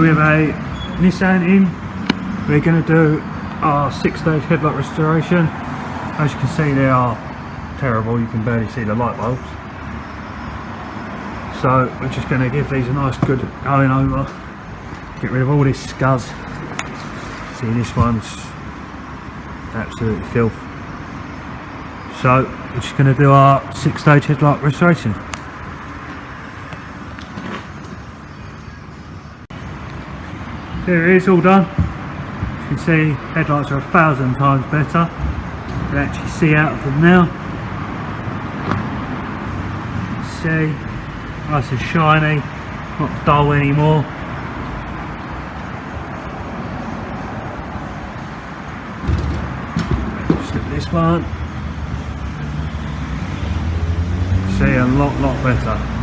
with a Nissan in. We're going to do our 6-stage headlight restoration. As you can see, they are terrible, you can barely see the light bulbs. So we're just going to give these a nice good going over, get rid of all this scuzz. See, this one's absolutely filth. So we're just going to do our 6-stage headlight restoration. There it is, all done. As you can see, headlights are 1,000 times better. You can actually see out of them now. See, nice and shiny, not dull anymore. Just look at this one. See, a lot better.